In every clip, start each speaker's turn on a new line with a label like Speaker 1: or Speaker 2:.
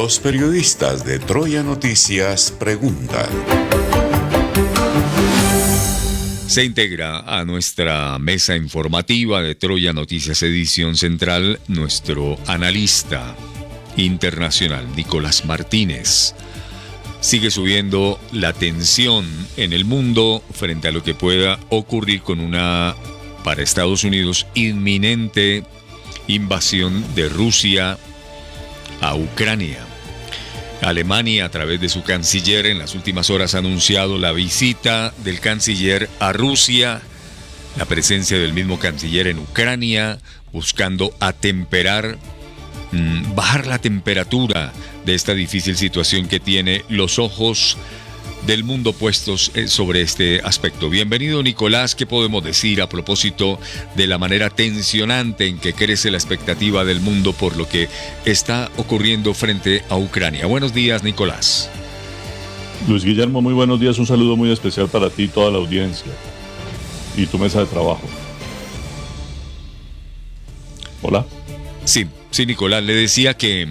Speaker 1: Los periodistas de Troya Noticias preguntan.
Speaker 2: Se integra a nuestra mesa informativa de Troya Noticias Edición Central nuestro analista internacional, Nicolás Martínez. Sigue subiendo la tensión en el mundo frente a lo que pueda ocurrir con una, para Estados Unidos, inminente invasión de Rusia a Ucrania. Alemania, a través de su canciller, en las últimas horas ha anunciado la visita del canciller a Rusia, la presencia del mismo canciller en Ucrania, buscando atemperar, bajar la temperatura de esta difícil situación que tiene los ojos del mundo puestos sobre este aspecto. Bienvenido, Nicolás. ¿Qué podemos decir a propósito de la manera tensionante en que crece la expectativa del mundo por lo que está ocurriendo frente a Ucrania? Buenos días, Nicolás.
Speaker 3: Luis Guillermo, muy buenos días. Un saludo muy especial para ti y toda la audiencia y tu mesa de trabajo. Hola.
Speaker 2: Sí, Nicolás, le decía que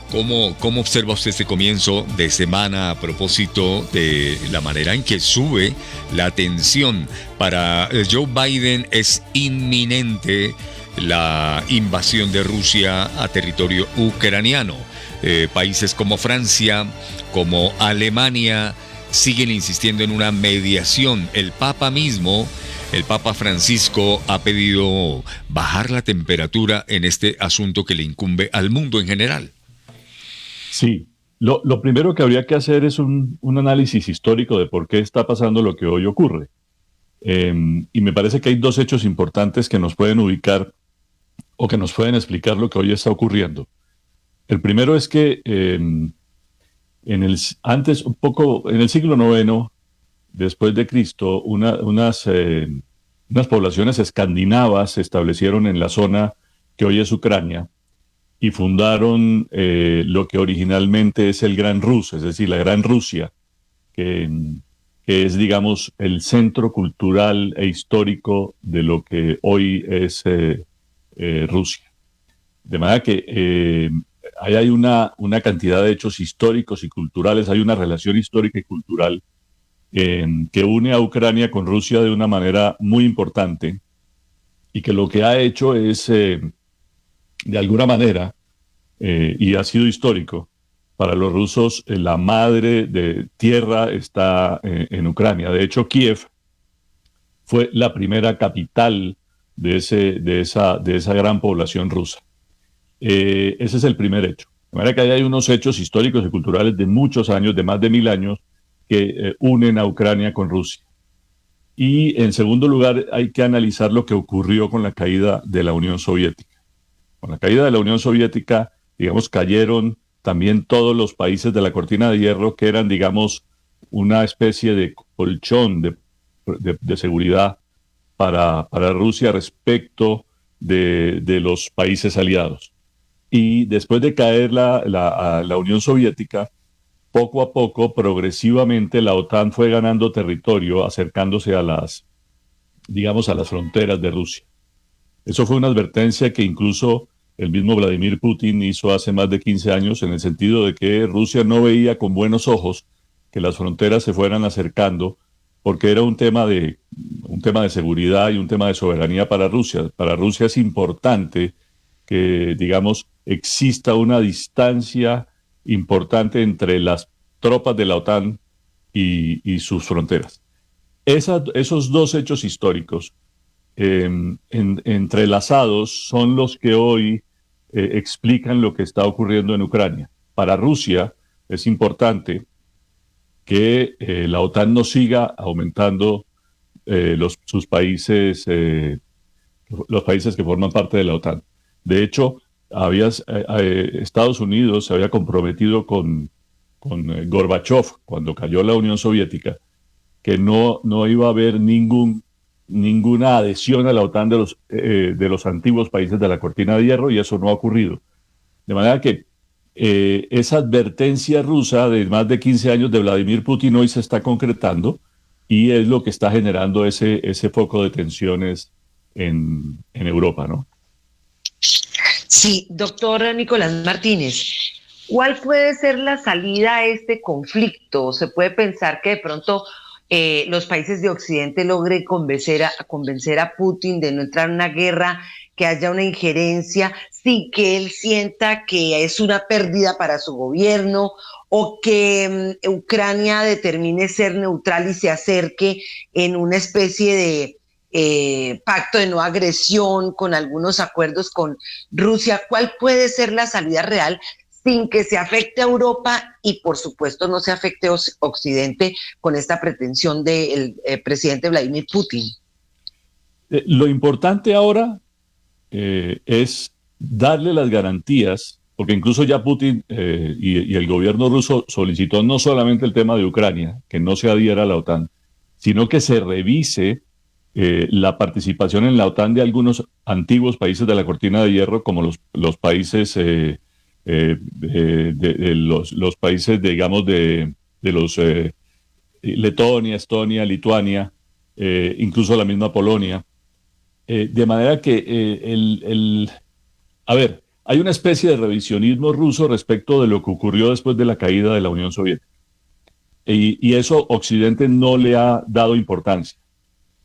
Speaker 2: ¿cómo observa usted este comienzo de semana a propósito de la manera en que sube la tensión? Para Joe Biden es inminente la invasión de Rusia a territorio ucraniano. Países como Francia, como Alemania, siguen insistiendo en una mediación. El Papa Francisco, ha pedido bajar la temperatura en este asunto que le incumbe al mundo en general.
Speaker 3: Sí, lo primero que habría que hacer es un análisis histórico de por qué está pasando lo que hoy ocurre. Y me parece que hay dos hechos importantes que nos pueden ubicar o que nos pueden explicar lo que hoy está ocurriendo. El primero es que en el siglo IX, después de Cristo, unas poblaciones escandinavas se establecieron en la zona que hoy es Ucrania y fundaron lo que originalmente es el Gran Rus, es decir, la Gran Rusia, que es, digamos, el centro cultural e histórico de lo que hoy es Rusia. De manera que ahí hay una cantidad de hechos históricos y culturales, hay una relación histórica y cultural que une a Ucrania con Rusia de una manera muy importante y que lo que ha hecho es, de alguna manera, y ha sido histórico, para los rusos la madre de tierra está en Ucrania. De hecho, Kiev fue la primera capital de esa gran población rusa. Ese es el primer hecho. De manera que ahí hay unos hechos históricos y culturales de muchos años, de más de 1000 años, que unen a Ucrania con Rusia. Y en segundo lugar, hay que analizar lo que ocurrió con la caída de la Unión Soviética. Con la caída de la Unión Soviética, digamos, cayeron también todos los países de la cortina de hierro, que eran, digamos, una especie de colchón de seguridad para Rusia respecto de los países aliados. Y después de caer la Unión Soviética, poco a poco, progresivamente, la OTAN fue ganando territorio, acercándose a las fronteras de Rusia. Eso fue una advertencia que incluso el mismo Vladimir Putin hizo hace más de 15 años, en el sentido de que Rusia no veía con buenos ojos que las fronteras se fueran acercando, porque era un tema de seguridad y un tema de soberanía para Rusia. Para Rusia es importante que, digamos, exista una distancia importante entre las tropas de la OTAN y sus fronteras. Esos dos hechos históricos entrelazados son los que hoy explican lo que está ocurriendo en Ucrania. Para Rusia es importante que la OTAN no siga aumentando sus países, los países que forman parte de la OTAN. De hecho, Estados Unidos se había comprometido con Gorbachev cuando cayó la Unión Soviética que no iba a haber ninguna adhesión a la OTAN de los antiguos países de la cortina de hierro, y eso no ha ocurrido. De manera que esa advertencia rusa de más de 15 años de Vladimir Putin hoy se está concretando y es lo que está generando ese foco de tensiones en Europa, ¿no?
Speaker 4: Sí, doctor Nicolás Martínez. ¿Cuál puede ser la salida a este conflicto? ¿Se puede pensar que de pronto los países de Occidente logren convencer a Putin de no entrar en una guerra, que haya una injerencia sin que él sienta que es una pérdida para su gobierno, o que Ucrania determine ser neutral y se acerque en una especie de pacto de no agresión con algunos acuerdos con Rusia? ¿Cuál puede ser la salida real sin que se afecte a Europa y por supuesto no se afecte a Occidente con esta pretensión del presidente Vladimir Putin?
Speaker 3: Lo importante ahora es darle las garantías, porque incluso ya Putin y el gobierno ruso solicitó no solamente el tema de Ucrania, que no se adhiera a la OTAN, sino que se revise la participación en la OTAN de algunos antiguos países de la cortina de hierro, como los países, los países, digamos, de los Letonia, Estonia, Lituania, incluso la misma Polonia. De manera que a ver, hay una especie de revisionismo ruso respecto de lo que ocurrió después de la caída de la Unión Soviética. Y eso Occidente no le ha dado importancia.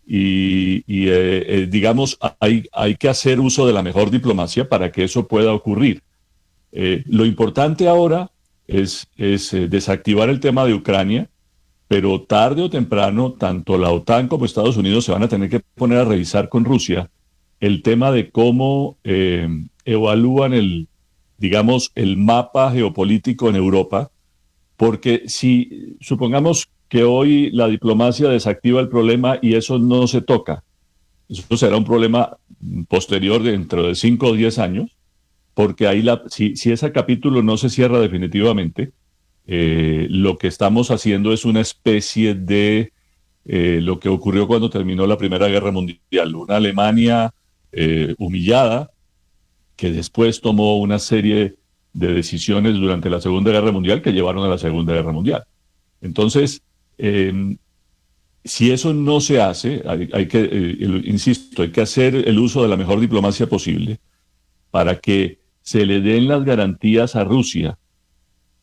Speaker 3: Digamos, hay que hacer uso de la mejor diplomacia para que eso pueda ocurrir. Lo importante ahora es desactivar el tema de Ucrania, pero tarde o temprano, tanto la OTAN como Estados Unidos se van a tener que poner a revisar con Rusia el tema de cómo evalúan digamos, el mapa geopolítico en Europa, porque si supongamos que hoy la diplomacia desactiva el problema y eso no se toca, eso será un problema posterior dentro de 5 o 10 años, porque ahí si ese capítulo no se cierra definitivamente, lo que estamos haciendo es una especie de lo que ocurrió cuando terminó la Primera Guerra Mundial, una Alemania humillada, que después tomó una serie de decisiones durante la Segunda Guerra Mundial que llevaron a la Segunda Guerra Mundial. Entonces, si eso no se hace, insisto, hay que hacer el uso de la mejor diplomacia posible para que se le den las garantías a Rusia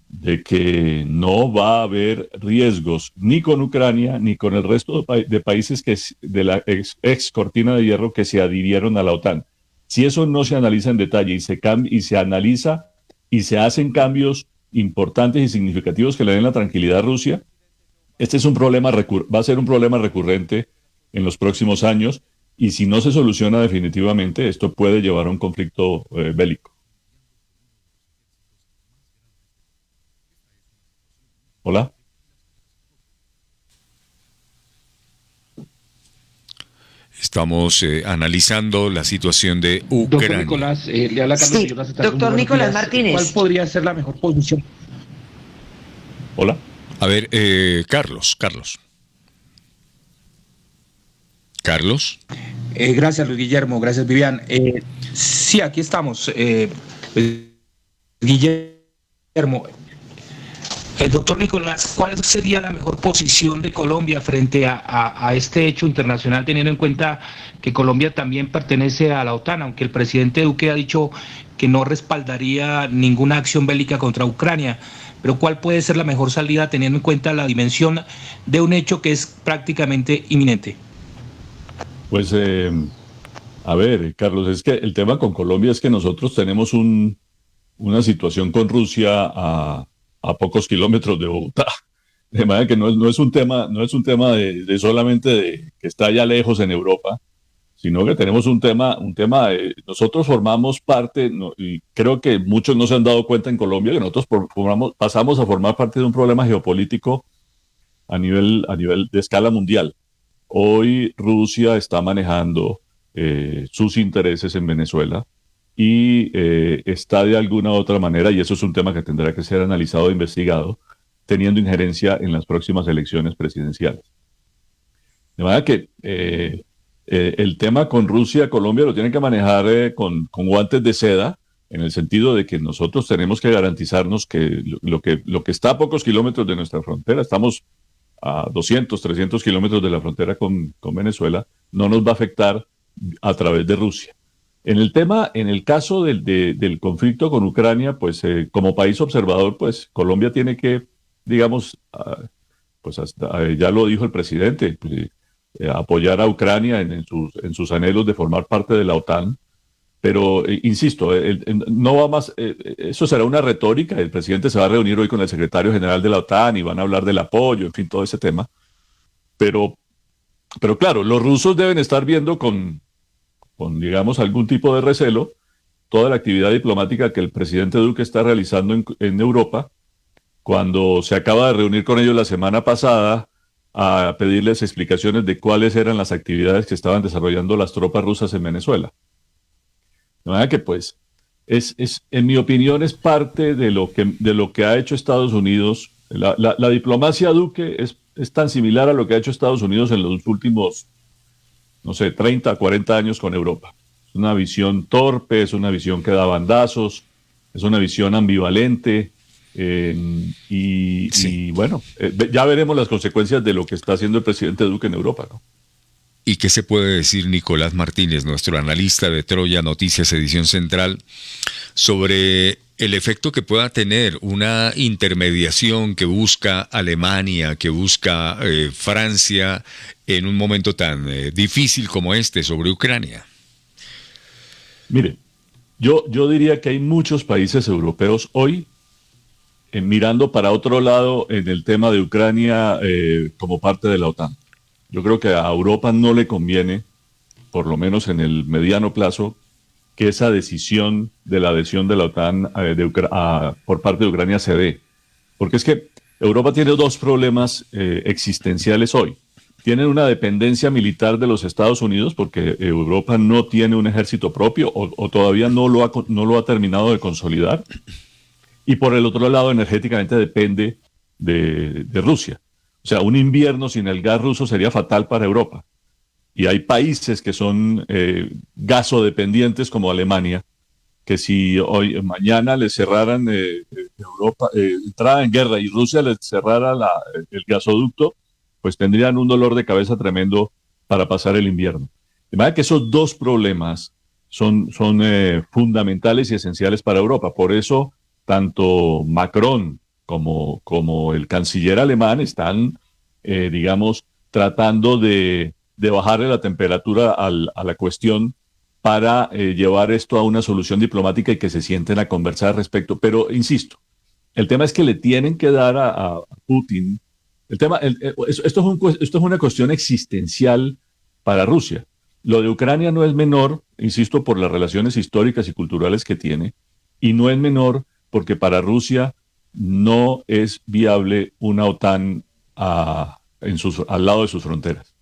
Speaker 3: de que no va a haber riesgos ni con Ucrania ni con el resto de países de la ex cortina de hierro que se adhirieron a la OTAN. Si eso no se analiza en detalle y se analiza y se hacen cambios importantes y significativos que le den la tranquilidad a Rusia, este es va a ser un problema recurrente en los próximos años, y si no se soluciona definitivamente, esto puede llevar a un conflicto bélico. Hola.
Speaker 2: Estamos analizando la situación de Ucrania.
Speaker 5: Doctor Nicolás, le habla Carlos.
Speaker 4: Sí, doctor Nicolás Martínez.
Speaker 5: ¿Cuál podría ser la mejor posición?
Speaker 3: Hola.
Speaker 2: A ver, Carlos.
Speaker 5: Gracias, Luis Guillermo. Gracias, Vivian. Sí, aquí estamos. Guillermo. Doctor Nicolás, ¿cuál sería la mejor posición de Colombia frente a este hecho internacional, teniendo en cuenta que Colombia también pertenece a la OTAN, aunque el presidente Duque ha dicho que no respaldaría ninguna acción bélica contra Ucrania? Pero ¿cuál puede ser la mejor salida teniendo en cuenta la dimensión de un hecho que es prácticamente inminente?
Speaker 3: Pues, a ver, Carlos, es que el tema con Colombia es que nosotros tenemos una situación con Rusia a pocos kilómetros de Bogotá, de manera que no es un tema de solamente que está allá lejos en Europa, sino que tenemos un tema nosotros formamos parte, y creo que muchos no se han dado cuenta en Colombia, que nosotros pasamos a formar parte de un problema geopolítico a nivel de escala mundial. Hoy Rusia está manejando sus intereses en Venezuela, y está de alguna u otra manera, y eso es un tema que tendrá que ser analizado e investigado, teniendo injerencia en las próximas elecciones presidenciales. De manera que el tema con Rusia, Colombia lo tienen que manejar con guantes de seda, en el sentido de que nosotros tenemos que garantizarnos que lo que está a pocos kilómetros de nuestra frontera, estamos a 200, 300 kilómetros de la frontera con Venezuela, no nos va a afectar a través de Rusia. En el caso del conflicto con Ucrania, pues como país observador, pues Colombia tiene que, digamos, ya lo dijo el presidente, pues, apoyar a Ucrania en sus anhelos de formar parte de la OTAN. Pero, insisto, no va más, eso será una retórica. El presidente se va a reunir hoy con el secretario general de la OTAN y van a hablar del apoyo, en fin, todo ese tema. Pero claro, los rusos deben estar viendo digamos, algún tipo de recelo toda la actividad diplomática que el presidente Duque está realizando en Europa, cuando se acaba de reunir con ellos la semana pasada a pedirles explicaciones de cuáles eran las actividades que estaban desarrollando las tropas rusas en Venezuela. De manera que, pues, en mi opinión, es parte de lo que ha hecho Estados Unidos. La diplomacia Duque es tan similar a lo que ha hecho Estados Unidos en los últimos, no sé, 30, 40 años con Europa. Es una visión torpe, es una visión que da bandazos, es una visión ambivalente. Y bueno, ya veremos las consecuencias de lo que está haciendo el presidente Duque en Europa, ¿no?
Speaker 2: ¿Y qué se puede decir Nicolás Martínez, nuestro analista de Troya Noticias Edición Central, sobre el efecto que pueda tener una intermediación que busca Alemania, que busca Francia en un momento tan difícil como este sobre Ucrania?
Speaker 3: Mire, yo diría que hay muchos países europeos hoy mirando para otro lado en el tema de Ucrania como parte de la OTAN. Yo creo que a Europa no le conviene, por lo menos en el mediano plazo, que esa decisión de la adhesión de la OTAN por parte de Ucrania se dé. Porque es que Europa tiene dos problemas existenciales hoy. Tienen una dependencia militar de los Estados Unidos, porque Europa no tiene un ejército propio o todavía no lo ha terminado de consolidar. Y por el otro lado, energéticamente depende de Rusia. O sea, un invierno sin el gas ruso sería fatal para Europa. Y hay países que son gasodependientes como Alemania, que si mañana les cerraran Europa, entrara en guerra y Rusia les cerrara el gasoducto, pues tendrían un dolor de cabeza tremendo para pasar el invierno. De manera que esos dos problemas son fundamentales y esenciales para Europa. Por eso, tanto Macron como el canciller alemán están, digamos, tratando de bajarle la temperatura a la cuestión para llevar esto a una solución diplomática y que se sienten a conversar al respecto. Pero, insisto, el tema es que le tienen que dar a Putin. Esto es una cuestión existencial para Rusia. Lo de Ucrania no es menor, insisto, por las relaciones históricas y culturales que tiene, y no es menor porque para Rusia no es viable una OTAN al lado de sus fronteras.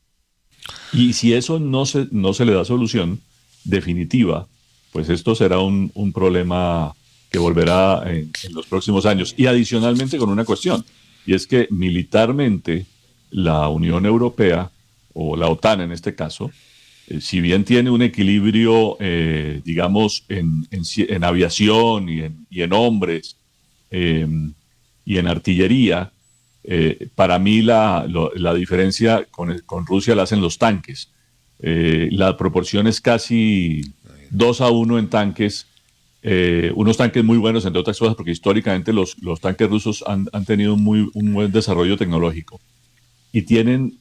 Speaker 3: Y si eso no se le da solución definitiva, pues esto será un problema que volverá en los próximos años. Y adicionalmente con una cuestión, y es que militarmente la Unión Europea, o la OTAN en este caso, si bien tiene un equilibrio, digamos, en aviación y en hombres y en artillería, para mí la diferencia con Rusia la hacen los tanques. La proporción es casi 2-1 en tanques, unos tanques muy buenos, entre otras cosas, porque históricamente los tanques rusos han tenido un buen desarrollo tecnológico y tienen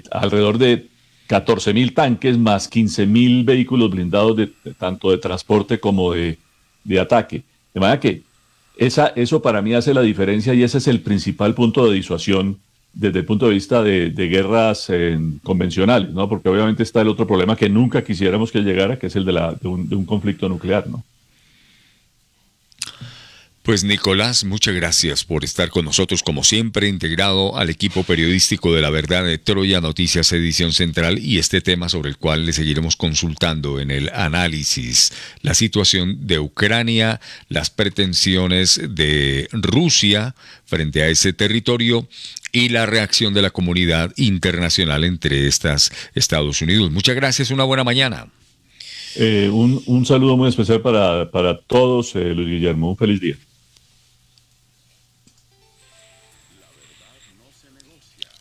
Speaker 3: alrededor de 14.000 tanques más 15.000 vehículos blindados tanto de transporte como de ataque. De manera que eso para mí hace la diferencia y ese es el principal punto de disuasión desde el punto de vista de guerras convencionales, ¿no? Porque obviamente está el otro problema que nunca quisiéramos que llegara, que es el de un conflicto nuclear, ¿no?
Speaker 2: Pues Nicolás, muchas gracias por estar con nosotros como siempre, integrado al equipo periodístico de La Verdad de Troya Noticias Edición Central y este tema sobre el cual le seguiremos consultando en el análisis, la situación de Ucrania, las pretensiones de Rusia frente a ese territorio y la reacción de la comunidad internacional, entre estas Estados Unidos. Muchas gracias, una buena mañana.
Speaker 3: Un saludo muy especial para todos, Luis Guillermo, un feliz día.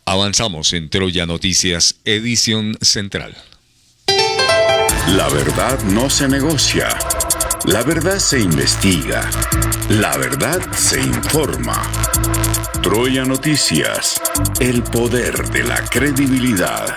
Speaker 2: Avanzamos en Troya Noticias, Edición Central.
Speaker 1: La verdad no se negocia. La verdad se investiga. La verdad se informa. Troya Noticias, el poder de la credibilidad.